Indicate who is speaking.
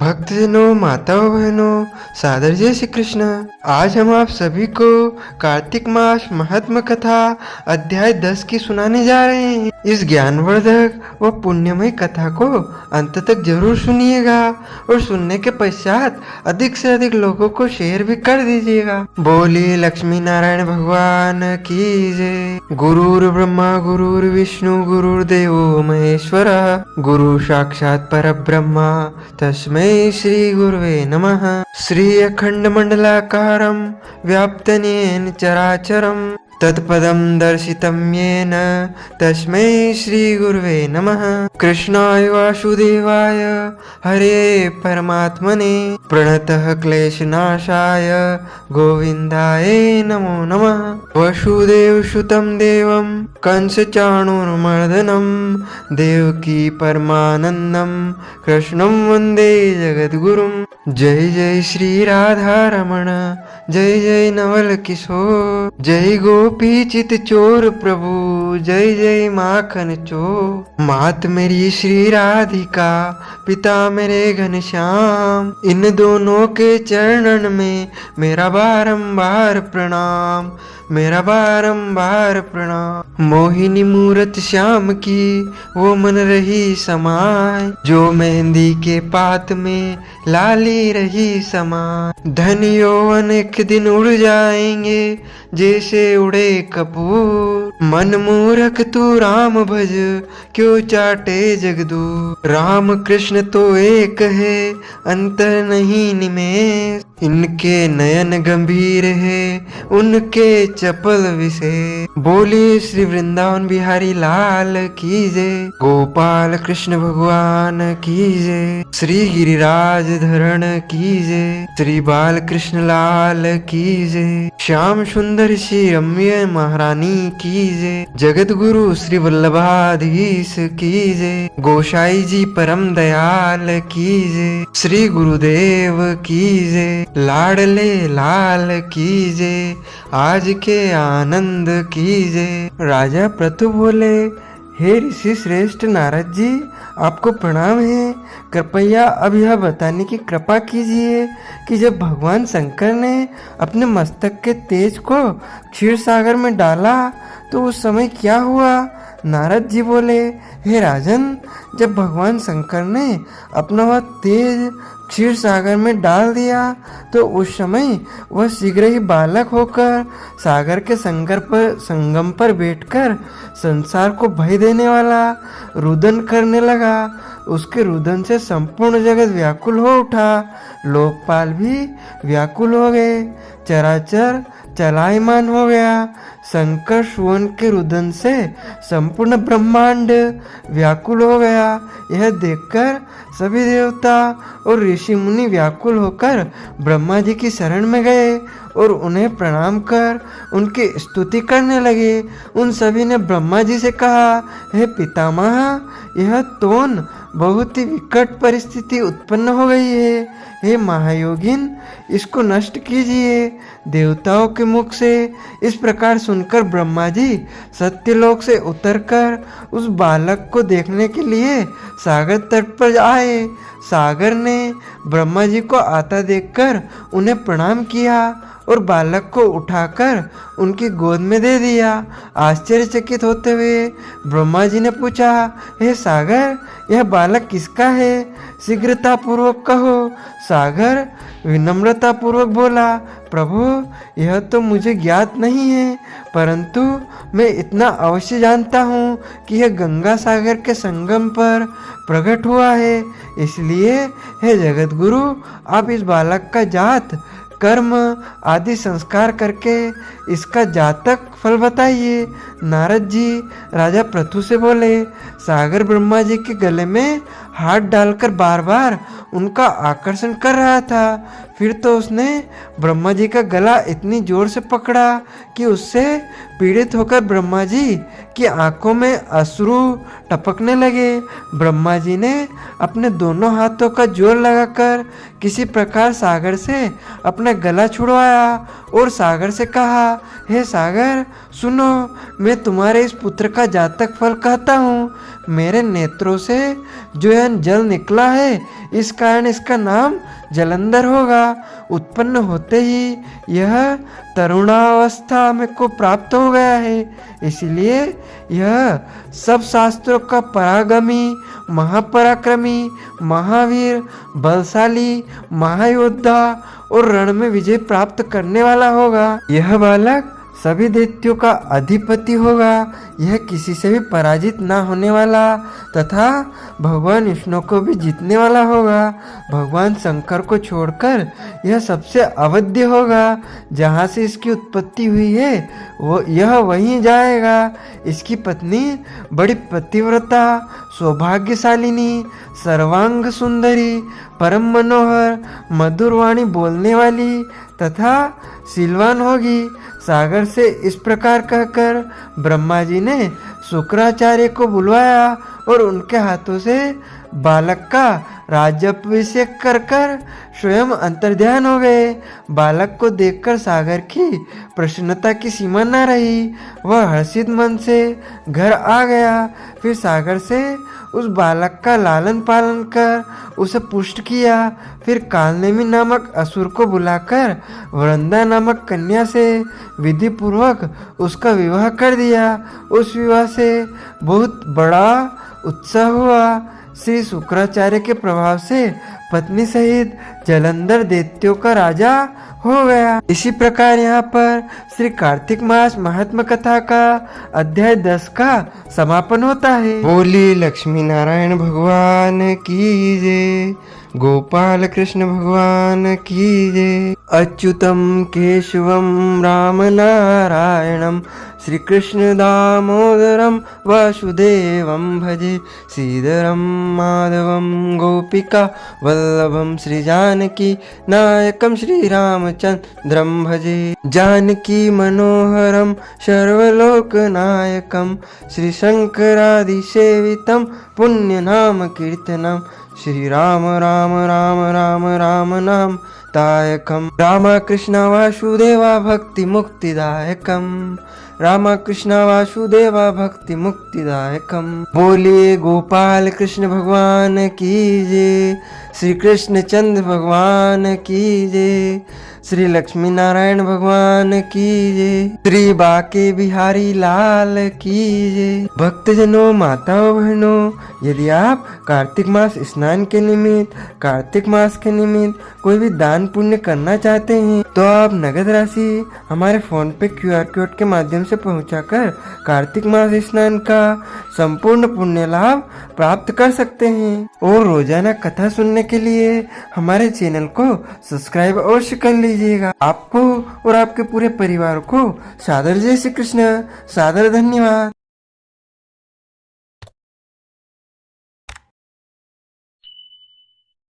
Speaker 1: भक्तजनों, माताओं, बहनों, सादर जय श्री कृष्ण। आज हम आप सभी को कार्तिक मास महात्म कथा अध्याय 10 की सुनाने जा रहे हैं। इस ज्ञानवर्धक व पुण्यमय कथा को अंत तक जरूर सुनिएगा और सुनने के पश्चात अधिक से अधिक लोगों को शेयर भी कर दीजिएगा। बोलिए लक्ष्मी नारायण भगवान की जय। गुरुर् ब्रह्मा गुरुर्विष्णु गुरुर्देवो महेश्वर गुरु साक्षात् परब्रह्मा तस्मै श्री गुरुवे नमः। श्री अखंड मंडलाकारं व्याप्तं येन चराचरं तत्पदं दर्शितं येन तस्मै श्री गुरुवे नमः। कृष्णाय वासुदेवाय हरे परमात्मने प्रणतः क्लेशनाशाय गोविन्दाय नमो नमः। वसुदेवसुतं देवं कंसचाणूरमर्दनं देवकी परमानन्दं कृष्णं वन्दे जगद्गुरुं। जय जय श्री राधा रमण जय जय नवल किशोर जय गोपी चित चोर प्रभु जय जय माखन चोर। मात मेरी श्री राधिका पिता मेरे घनश्याम इन दोनों के चरणन में मेरा बारंबार प्रणाम मेरा बारंबार प्रणाम। मोहिनी मूरत श्याम की वो मन रही समाय जो मेहंदी के पात में लाली रही समाय। धन यौवन एक दिन उड़ जाएंगे जैसे उड़े कपूर। मन मूर्ख तू राम भज क्यों चाटे जगदूर। राम कृष्ण तो एक है अंतर नहीं निमेष। इनके नयन गंभीर है उनके चपल विषय। बोलिए श्री वृंदावन बिहारी लाल की जय। गोपाल कृष्ण भगवान की जय। श्री गिरिराज धरण की जय। श्री बाल कृष्ण लाल की जय। श्याम सुंदर श्री रम्य महारानी की जय। जगत गुरु श्री वल्लभाधीश की जय। गोसाई जी परम दयाल की जय। श्री गुरुदेव की जय। लाडले लाल की जय। आज के आनंद की जय। राजा प्रतु बोले, हे ऋषि श्रेष्ठ नारद जी, आपको प्रणाम है। कृपया अब यह बताने की कृपा कीजिए कि जब भगवान शंकर ने अपने मस्तक के तेज को क्षीर सागर में डाला तो उस समय क्या हुआ। नारद जी बोले, हे राजन, जब भगवान शंकर ने अपना वह तेज क्षीर सागर में डाल दिया तो उस समय वह शीघ्र ही बालक होकर सागर के संगम पर बैठकर संसार को भय देने वाला रुदन करने लगा। उसके रुदन से संपूर्ण जगत व्याकुल हो उठा। लोकपाल भी व्याकुल हो गए। चराचर चलायमान हो गया। शंकर सुवन के रुदन से संपूर्ण ब्रह्मांड व्याकुल हो गया। यह देखकर सभी देवता और ऋषि मुनि व्याकुल होकर ब्रह्मा जी की शरण में गए और उन्हें प्रणाम कर उनकी स्तुति करने लगे। उन सभी ने ब्रह्मा जी से कहा, हे पितामह, यह तोन बहुत ही विकट परिस्थिति उत्पन्न हो गई है। हे महायोगिन, इसको नष्ट कीजिए। देवताओं के मुख से इस प्रकार सुनकर ब्रह्मा जी सत्यलोक से उतरकर उस बालक को देखने के लिए सागर तट पर आए। सागर ने ब्रह्मा जी को आता देखकर उन्हें प्रणाम किया और बालक को उठाकर उनकी गोद में दे दिया। आश्चर्यचकित होते हुए ब्रह्मा जी ने पूछा, हे सागर, यह बालक किसका है? शीघ्रता पूर्वक कहो। सागर विनम्रता पूर्वक बोला, प्रभु, यह तो मुझे ज्ञात नहीं है, परंतु मैं इतना अवश्य जानता हूँ कि यह गंगा सागर के संगम पर प्रकट हुआ है। इसलिए हे जगत गुरु, आप इस बालक का जात कर्म आदि संस्कार करके इसका जातक फल बताइए। नारद जी राजा पृथु से बोले। सागर ब्रह्मा जी के गले में हाथ डालकर बार बार उनका आकर्षण कर रहा था। फिर तो उसने ब्रह्मा जी का गला इतनी जोर से पकड़ा कि उससे पीड़ित होकर ब्रह्मा जी की आंखों में अश्रु टपकने लगे। ब्रह्मा जी ने अपने दोनों हाथों का जोर लगाकर किसी प्रकार सागर से अपना गला छुड़वाया और सागर से कहा, हे सागर, सुनो, मैं तुम्हारे इस पुत्र का जातक फल कहता हूँ। मेरे नेत्रों से जो यह स्थान जल निकला है, इस कारण इसका नाम जलंधर होगा। उत्पन्न होते ही यह तरुणावस्था में को प्राप्त हो गया है, इसलिए यह सब शास्त्रों का परागमी, महापराक्रमी, महावीर, बलशाली, महायोद्धा और रण में विजय प्राप्त करने वाला होगा। यह बालक सभी दैत्यों का अधिपति होगा। यह किसी से भी पराजित ना होने वाला तथा भगवान विष्णु को भी जीतने वाला होगा। भगवान शंकर को छोड़कर यह सबसे अवध्य होगा। जहाँ से इसकी उत्पत्ति हुई है वो यह वहीं जाएगा। इसकी पत्नी बड़ी पतिव्रता, सौभाग्यशालिनी, सर्वांग सुंदरी, परम मनोहर, मधुर वाणी बोलने वाली तथा शीलवान होगी। सागर से इस प्रकार कहकर ब्रह्मा जी ने शुक्राचार्य को बुलवाया और उनके हाथों से बालक का राज्याभिषेक कर कर स्वयं अंतर्ध्यान हो गए। बालक को देखकर सागर की प्रसन्नता की सीमा न रही। वह हर्षित मन से घर आ गया। फिर सागर से उस बालक का लालन पालन कर उसे पुष्ट किया। फिर कालनेमी नामक असुर को बुलाकर वृंदा नामक कन्या से विधि पूर्वक उसका विवाह कर दिया। उस विवाह से बहुत बड़ा उत्साह हुआ। श्री शुक्राचार्य के प्रभाव से पत्नी सहित जलंधर दैत्यों का राजा हो गया। इसी प्रकार यहाँ पर श्री कार्तिक मास महात्मा कथा का अध्याय 10 का समापन होता है। बोली लक्ष्मी नारायण भगवान की जय, गोपाल कृष्ण भगवान की जय। अच्युतम केशवम राम नारायणम श्री कृष्ण दामोदरम वासुदेवम भजे। श्रीधरम माधवम गोपिका वल्लभम श्री जानकी नायकम श्री रामचंद्रम भजे। जानकी मनोहरम सर्वलोकनायकम श्री शंकरादि सेवितम पुण्य नाम कीर्तनम। श्री राम राम राम राम राम नाम दायकम। राम कृष्ण वासुदेवा भक्ति मुक्तिदायकम। राम कृष्ण वासुदेवा भक्ति मुक्तिदायकम। बोलिए गोपाल कृष्ण भगवान की जय, श्री कृष्ण चंद्र भगवान की जय, श्री लक्ष्मी नारायण भगवान की जय, श्री बाके बिहारी लाल की जय। भक्तजनों, माताओं, बहनों, यदि आप कार्तिक मास स्नान के निमित्त, कार्तिक मास के निमित्त कोई भी दान पुण्य करना चाहते हैं तो आप नगद राशि हमारे फोन पे QR कोड के माध्यम से पहुंचाकर कार्तिक मास स्नान का संपूर्ण पुण्य लाभ प्राप्त कर सकते हैं। और रोजाना कथा सुनने के लिए हमारे चैनल को सब्सक्राइब अवश्य कर लीजिएगा। आपको और आपके पूरे परिवार को सादर जय श्री कृष्ण, सादर धन्यवाद।